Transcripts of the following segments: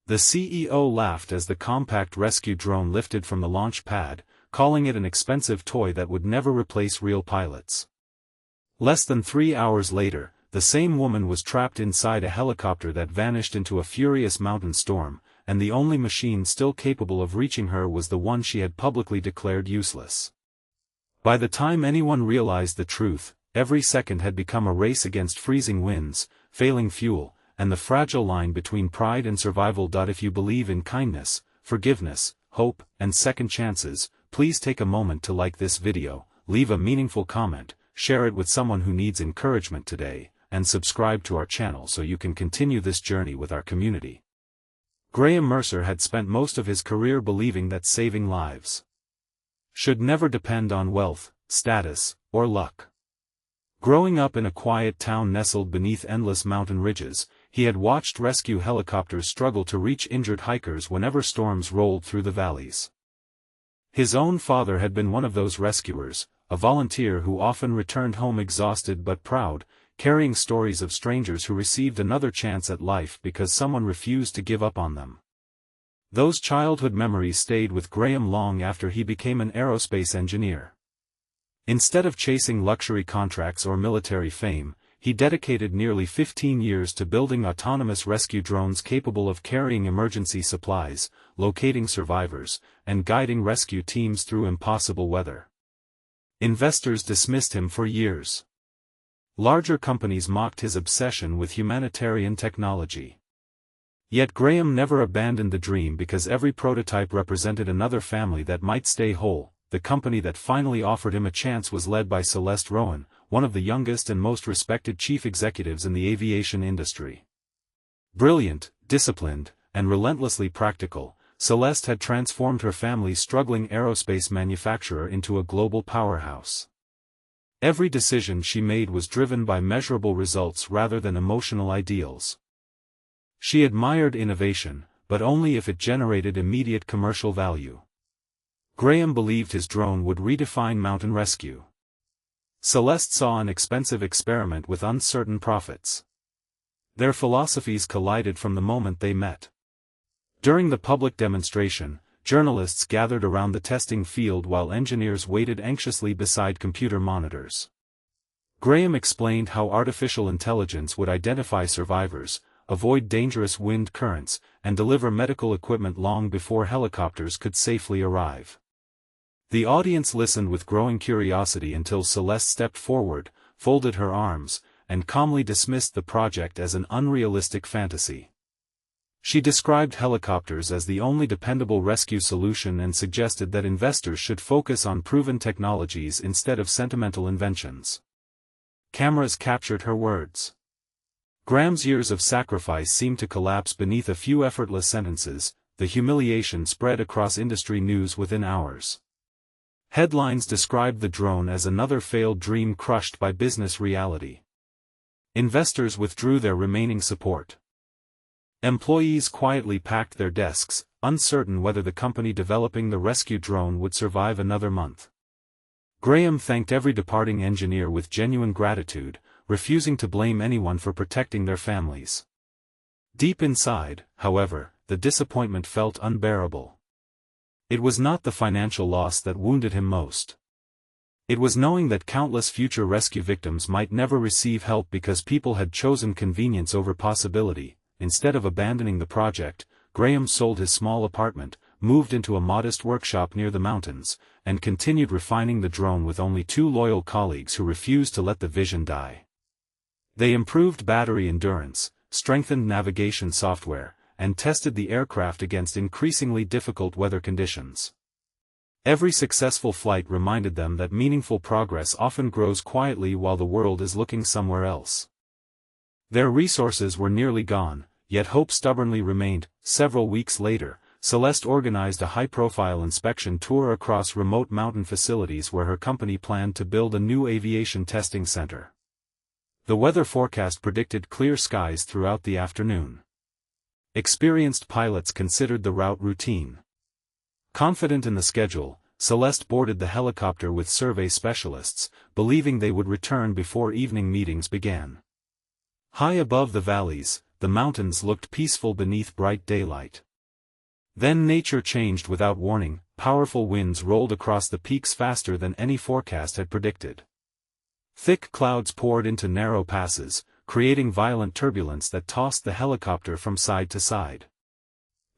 The CEO laughed as the compact rescue drone lifted from the launch pad, calling it an expensive toy that would never replace real pilots. Less than 3 hours later, the same woman was trapped inside a helicopter that vanished into a furious mountain storm, and the only machine still capable of reaching her was the one she had publicly declared useless. By the time anyone realized the truth, every second had become a race against freezing winds, failing fuel, and the fragile line between pride and survival. If you believe in kindness, forgiveness, hope, and second chances, please take a moment to like this video, leave a meaningful comment, share it with someone who needs encouragement today, and subscribe to our channel so you can continue this journey with our community. Graham Mercer had spent most of his career believing that saving lives should never depend on wealth, status, or luck. Growing up in a quiet town nestled beneath endless mountain ridges, he had watched rescue helicopters struggle to reach injured hikers whenever storms rolled through the valleys. His own father had been one of those rescuers, a volunteer who often returned home exhausted but proud, carrying stories of strangers who received another chance at life because someone refused to give up on them. Those childhood memories stayed with Graham long after he became an aerospace engineer. Instead of chasing luxury contracts or military fame, he dedicated nearly 15 years to building autonomous rescue drones capable of carrying emergency supplies, locating survivors, and guiding rescue teams through impossible weather. Investors dismissed him for years. Larger companies mocked his obsession with humanitarian technology. Yet Graham never abandoned the dream because every prototype represented another family that might stay whole. The company that finally offered him a chance was led by Celeste Rowan, one of the youngest and most respected chief executives in the aviation industry. Brilliant, disciplined, and relentlessly practical, Celeste had transformed her family's struggling aerospace manufacturer into a global powerhouse. Every decision she made was driven by measurable results rather than emotional ideals. She admired innovation, but only if it generated immediate commercial value. Graham believed his drone would redefine mountain rescue. Celeste saw an expensive experiment with uncertain profits. Their philosophies collided from the moment they met. During the public demonstration, journalists gathered around the testing field while engineers waited anxiously beside computer monitors. Graham explained how artificial intelligence would identify survivors, avoid dangerous wind currents, and deliver medical equipment long before helicopters could safely arrive. The audience listened with growing curiosity until Celeste stepped forward, folded her arms, and calmly dismissed the project as an unrealistic fantasy. She described helicopters as the only dependable rescue solution and suggested that investors should focus on proven technologies instead of sentimental inventions. Cameras captured her words. Graham's years of sacrifice seemed to collapse beneath a few effortless sentences. The humiliation spread across industry news within hours. Headlines described the drone as another failed dream crushed by business reality. Investors withdrew their remaining support. Employees quietly packed their desks, uncertain whether the company developing the rescue drone would survive another month. Graham thanked every departing engineer with genuine gratitude, refusing to blame anyone for protecting their families. Deep inside, however, the disappointment felt unbearable. It was not the financial loss that wounded him most. It was knowing that countless future rescue victims might never receive help because people had chosen convenience over possibility. Instead of abandoning the project, Graham sold his small apartment, moved into a modest workshop near the mountains, and continued refining the drone with only 2 loyal colleagues who refused to let the vision die. They improved battery endurance, strengthened navigation software, and tested the aircraft against increasingly difficult weather conditions. Every successful flight reminded them that meaningful progress often grows quietly while the world is looking somewhere else. Their resources were nearly gone, yet hope stubbornly remained. Several weeks later, Celeste organized a high-profile inspection tour across remote mountain facilities where her company planned to build a new aviation testing center. The weather forecast predicted clear skies throughout the afternoon. Experienced pilots considered the route routine. Confident in the schedule, Celeste boarded the helicopter with survey specialists, believing they would return before evening meetings began. High above the valleys, the mountains looked peaceful beneath bright daylight. Then nature changed without warning. Powerful winds rolled across the peaks faster than any forecast had predicted. Thick clouds poured into narrow passes, creating violent turbulence that tossed the helicopter from side to side.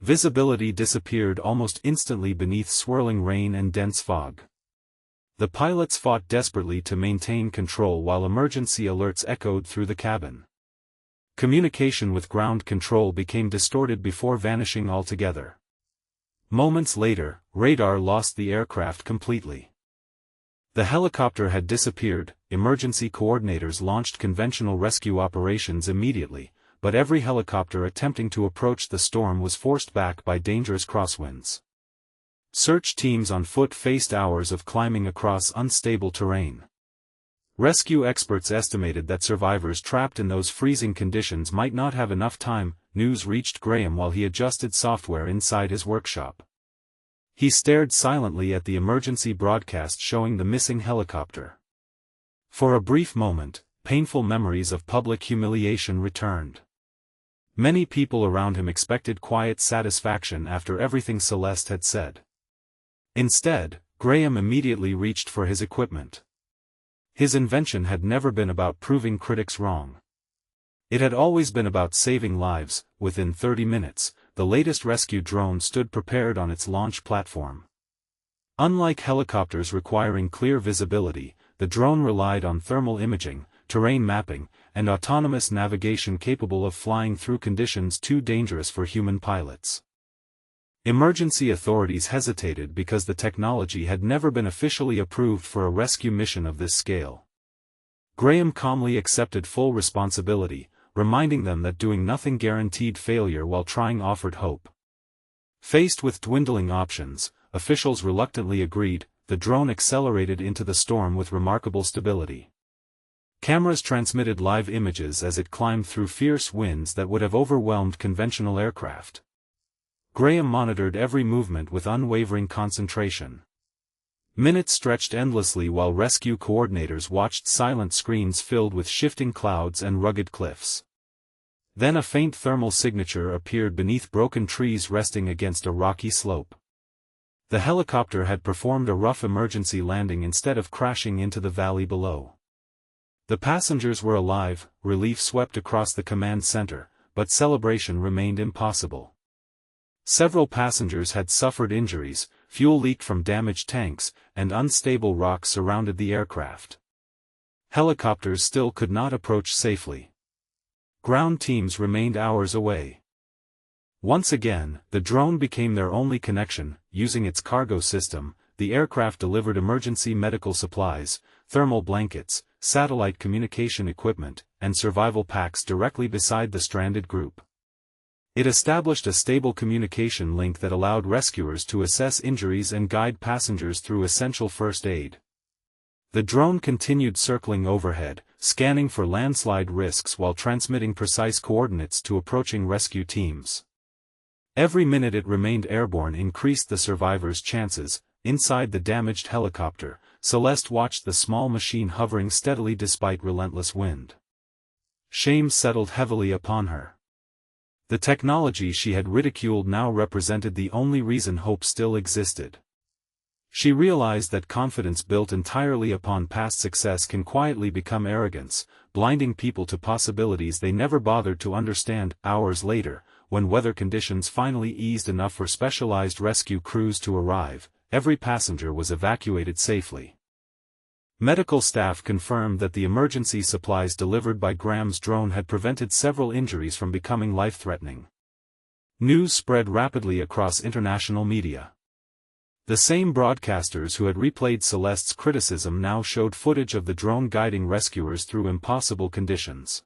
Visibility disappeared almost instantly beneath swirling rain and dense fog. The pilots fought desperately to maintain control while emergency alerts echoed through the cabin. Communication with ground control became distorted before vanishing altogether. Moments later, radar lost the aircraft completely. The helicopter had disappeared. Emergency coordinators launched conventional rescue operations immediately, but every helicopter attempting to approach the storm was forced back by dangerous crosswinds. Search teams on foot faced hours of climbing across unstable terrain. Rescue experts estimated that survivors trapped in those freezing conditions might not have enough time. News reached Graham while he adjusted software inside his workshop. He stared silently at the emergency broadcast showing the missing helicopter. For a brief moment, painful memories of public humiliation returned. Many people around him expected quiet satisfaction after everything Celeste had said. Instead, Graham immediately reached for his equipment. His invention had never been about proving critics wrong. It had always been about saving lives. Within 30 minutes, the latest rescue drone stood prepared on its launch platform. Unlike helicopters requiring clear visibility, the drone relied on thermal imaging, terrain mapping, and autonomous navigation capable of flying through conditions too dangerous for human pilots. Emergency authorities hesitated because the technology had never been officially approved for a rescue mission of this scale. Graham calmly accepted full responsibility, reminding them that doing nothing guaranteed failure while trying offered hope. Faced with dwindling options, officials reluctantly agreed. The drone accelerated into the storm with remarkable stability. Cameras transmitted live images as it climbed through fierce winds that would have overwhelmed conventional aircraft. Graham monitored every movement with unwavering concentration. Minutes stretched endlessly while rescue coordinators watched silent screens filled with shifting clouds and rugged cliffs. Then a faint thermal signature appeared beneath broken trees resting against a rocky slope. The helicopter had performed a rough emergency landing instead of crashing into the valley below. The passengers were alive. Relief swept across the command center, but celebration remained impossible. Several passengers had suffered injuries, fuel leaked from damaged tanks, and unstable rocks surrounded the aircraft. Helicopters still could not approach safely. Ground teams remained hours away. Once again, the drone became their only connection. Using its cargo system, the aircraft delivered emergency medical supplies, thermal blankets, satellite communication equipment, and survival packs directly beside the stranded group. It established a stable communication link that allowed rescuers to assess injuries and guide passengers through essential first aid. The drone continued circling overhead, scanning for landslide risks while transmitting precise coordinates to approaching rescue teams. Every minute it remained airborne increased the survivors' chances. Inside the damaged helicopter, Celeste watched the small machine hovering steadily despite relentless wind. Shame settled heavily upon her. The technology she had ridiculed now represented the only reason hope still existed. She realized that confidence built entirely upon past success can quietly become arrogance, blinding people to possibilities they never bothered to understand. Hours later, when weather conditions finally eased enough for specialized rescue crews to arrive, every passenger was evacuated safely. Medical staff confirmed that the emergency supplies delivered by Graham's drone had prevented several injuries from becoming life-threatening. News spread rapidly across international media. The same broadcasters who had replayed Celeste's criticism now showed footage of the drone guiding rescuers through impossible conditions.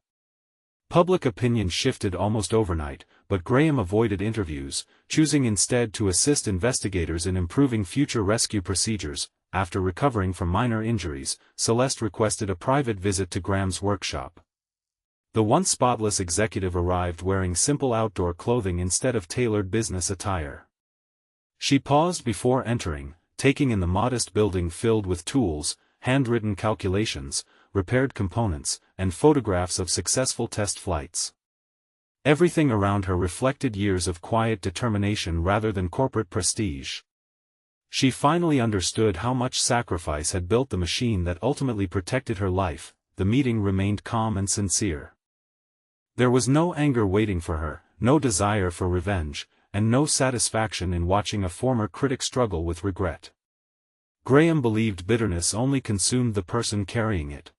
Public opinion shifted almost overnight, but Graham avoided interviews, choosing instead to assist investigators in improving future rescue procedures. After recovering from minor injuries, Celeste requested a private visit to Graham's workshop. The once spotless executive arrived wearing simple outdoor clothing instead of tailored business attire. She paused before entering, taking in the modest building filled with tools, handwritten calculations, repaired components, and photographs of successful test flights. Everything around her reflected years of quiet determination rather than corporate prestige. She finally understood how much sacrifice had built the machine that ultimately protected her life. The meeting remained calm and sincere. There was no anger waiting for her, no desire for revenge, and no satisfaction in watching a former critic struggle with regret. Graham believed bitterness only consumed the person carrying it.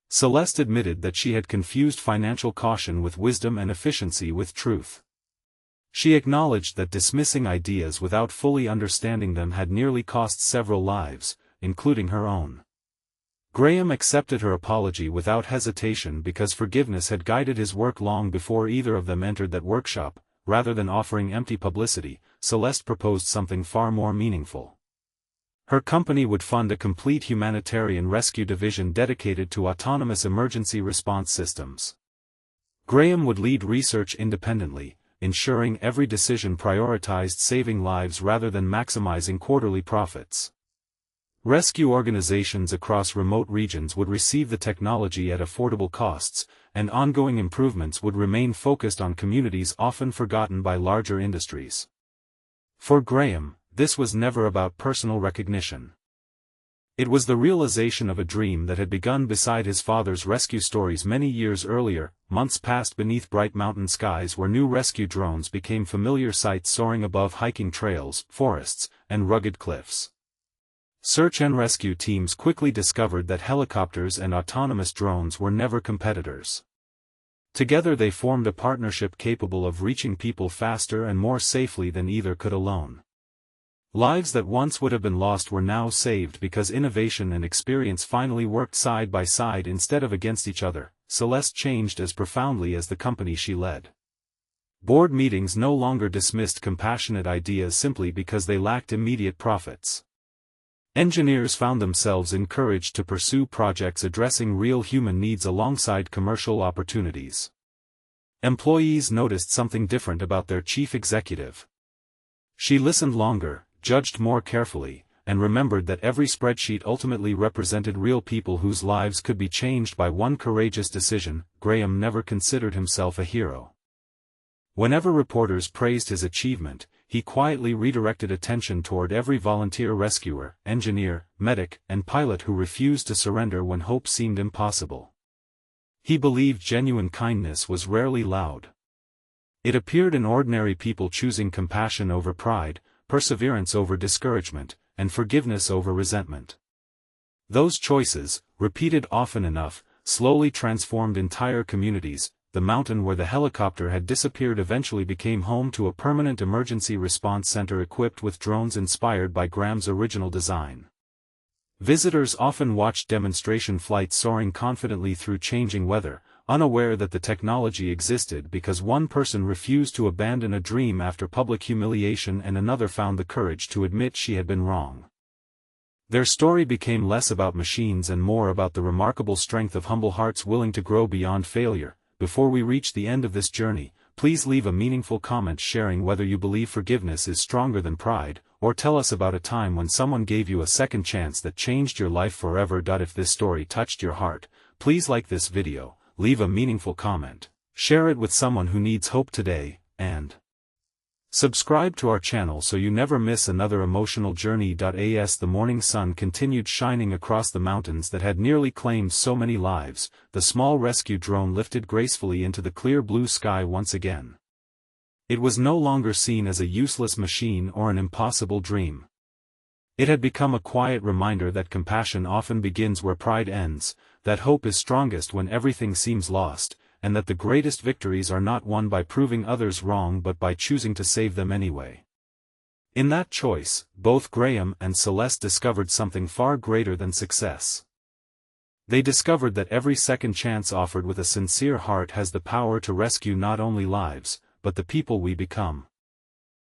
Celeste admitted that she had confused financial caution with wisdom and efficiency with truth. She acknowledged that dismissing ideas without fully understanding them had nearly cost several lives, including her own. Graham accepted her apology without hesitation because forgiveness had guided his work long before either of them entered that workshop. Rather than offering empty publicity, Celeste proposed something far more meaningful. Her company would fund a complete humanitarian rescue division dedicated to autonomous emergency response systems. Graham would lead research independently, ensuring every decision prioritized saving lives rather than maximizing quarterly profits. Rescue organizations across remote regions would receive the technology at affordable costs, and ongoing improvements would remain focused on communities often forgotten by larger industries. For Graham, this was never about personal recognition. It was the realization of a dream that had begun beside his father's rescue stories many years earlier. Months passed beneath bright mountain skies where new rescue drones became familiar sights soaring above hiking trails, forests, and rugged cliffs. Search and rescue teams quickly discovered that helicopters and autonomous drones were never competitors. Together they formed a partnership capable of reaching people faster and more safely than either could alone. Lives that once would have been lost were now saved because innovation and experience finally worked side by side instead of against each other. Celeste changed as profoundly as the company she led. Board meetings no longer dismissed compassionate ideas simply because they lacked immediate profits. Engineers found themselves encouraged to pursue projects addressing real human needs alongside commercial opportunities. Employees noticed something different about their chief executive. She listened longer, judged more carefully, and remembered that every spreadsheet ultimately represented real people whose lives could be changed by one courageous decision. Graham never considered himself a hero. Whenever reporters praised his achievement, he quietly redirected attention toward every volunteer rescuer, engineer, medic, and pilot who refused to surrender when hope seemed impossible. He believed genuine kindness was rarely loud. It appeared in ordinary people choosing compassion over pride, perseverance over discouragement, and forgiveness over resentment. Those choices, repeated often enough, slowly transformed entire communities. The mountain where the helicopter had disappeared eventually became home to a permanent emergency response center equipped with drones inspired by Graham's original design. Visitors often watched demonstration flights soaring confidently through changing weather, unaware that the technology existed because one person refused to abandon a dream after public humiliation and another found the courage to admit she had been wrong. Their story became less about machines and more about the remarkable strength of humble hearts willing to grow beyond failure. Before we reach the end of this journey, please leave a meaningful comment sharing whether you believe forgiveness is stronger than pride, or tell us about a time when someone gave you a second chance that changed your life forever. If this story touched your heart, please like this video, leave a meaningful comment, share it with someone who needs hope today, and subscribe to our channel so you never miss another emotional journey. As the morning sun continued shining across the mountains that had nearly claimed so many lives, the small rescue drone lifted gracefully into the clear blue sky once again. It was no longer seen as a useless machine or an impossible dream. It had become a quiet reminder that compassion often begins where pride ends, that hope is strongest when everything seems lost, and that the greatest victories are not won by proving others wrong but by choosing to save them anyway. In that choice, both Graham and Celeste discovered something far greater than success. They discovered that every second chance offered with a sincere heart has the power to rescue not only lives, but the people we become.